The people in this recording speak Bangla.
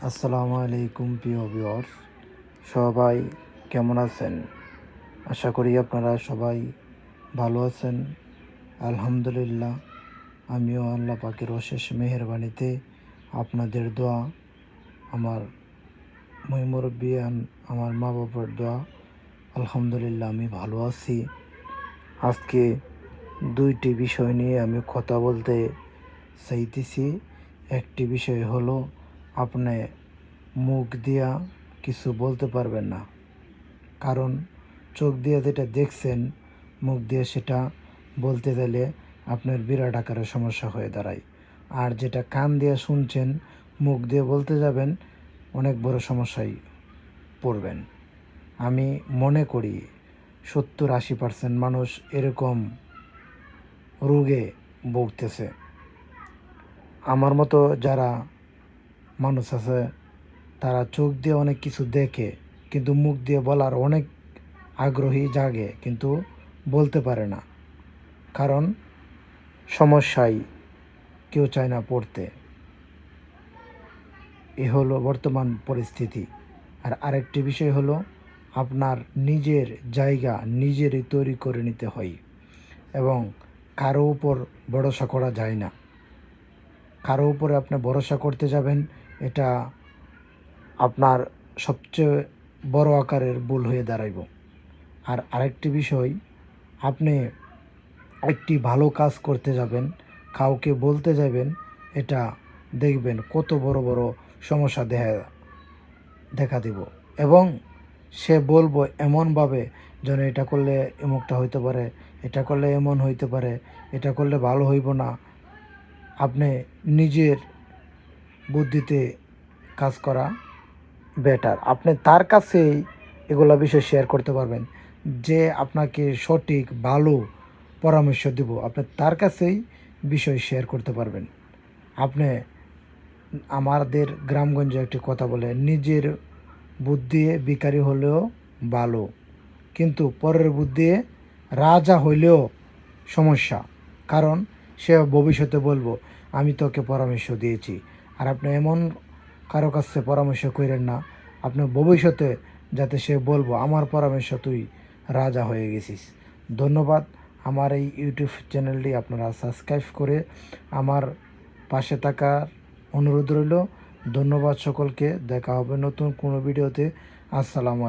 আসসালামু আলাইকুম প্রিয় ভিউয়ার্স, সবাই কেমন আছেন? আশা করি আপনারা সবাই ভালো আছেন। আলহামদুলিল্লাহ, আমিও আল্লাহ পাকের অশেষ মেহেরবানিতে আপনাদের দোয়া, আমার মুরব্বিয়ান, আমার মা বাবার দোয়া, আলহামদুলিল্লাহ আমি ভালো আছি। আজকে দুইটি বিষয় নিয়ে আমি কথা বলতে চাইতেছি। একটি বিষয় হলো, আপনি মুখ দিয়া কিছু বলতে পারবেন না, কারণ চোখ দিয়ে যেটা দেখছেন মুখ দিয়ে সেটা বলতে গেলে আপনার বিরাট আকারের সমস্যা হয়ে দাঁড়ায়। আর যেটা কান দিয়ে শুনছেন মুখ দিয়ে বলতে যাবেন অনেক বড় সমস্যায় পড়বেন। আমি মনে করি 70-80% মানুষ এরকম রোগে ভুগতেছে। আমার মতো যারা মানুষ আছে তারা চোখ দিয়ে অনেক কিছু দেখে, কিন্তু মুখ দিয়ে বলার অনেক আগ্রহী জাগে, কিন্তু বলতে পারে না, কারণ সমস্যায় কেউ চায় না পড়তে। এ হলো বর্তমান পরিস্থিতি। আর আরেকটি বিষয় হলো, আপনার নিজের জায়গা নিজেরই তৈরি করে নিতে হয় এবং কারো উপর ভরসা করা যায় না। কারো উপরে আপনি ভরসা করতে যাবেন, এটা আপনার সবচেয়ে বড় আকারের ভুল হয়ে দাঁড়াইব। আর আরেকটি বিষয়, আপনি একটি ভালো কাজ করতে যাবেন, কাউকে বলতে যাবেন, এটা দেখবেন কত বড় বড় সমস্যা দেখা দিব। এবং সে বলবো এমনভাবে যেন এটা করলে এমনটা হইতে পারে, এটা করলে এমন হইতে পারে, এটা করলে ভালো হইব না। আপনি নিজের বুদ্ধিতে কাজ করা বেটার। আপনি তার কাছেই এগুলো বিষয় শেয়ার করতে পারবেন, যে আপনাকে সঠিক ভালো পরামর্শ দিব, আপনি তার কাছেই বিষয় শেয়ার করতে পারবেন। আপনি, আমাদের গ্রামগঞ্জে একটি কথা বলে, নিজের বুদ্ধি ভিখারি হলেও ভালো, কিন্তু পরের বুদ্ধি রাজা হইলেও সমস্যা। কারণ সে ভবিষ্যতে বলবো আমি তোকে পরামর্শ দিয়েছি। আর আপনি এমন কারো কাছে পরামর্শ করেন না, আপনি ভবিষ্যতে যাতে সে বলবো আমার পরামর্শ তুই রাজা হয়ে গেছিস। ধন্যবাদ। আমার এই ইউটিউব চ্যানেলটি আপনারা সাবস্ক্রাইব করে আমার পাশে থাকার অনুরোধ রইল। ধন্যবাদ সকলকে। দেখা হবে নতুন কোনো ভিডিওতে। আসসালামু আলাইকুম।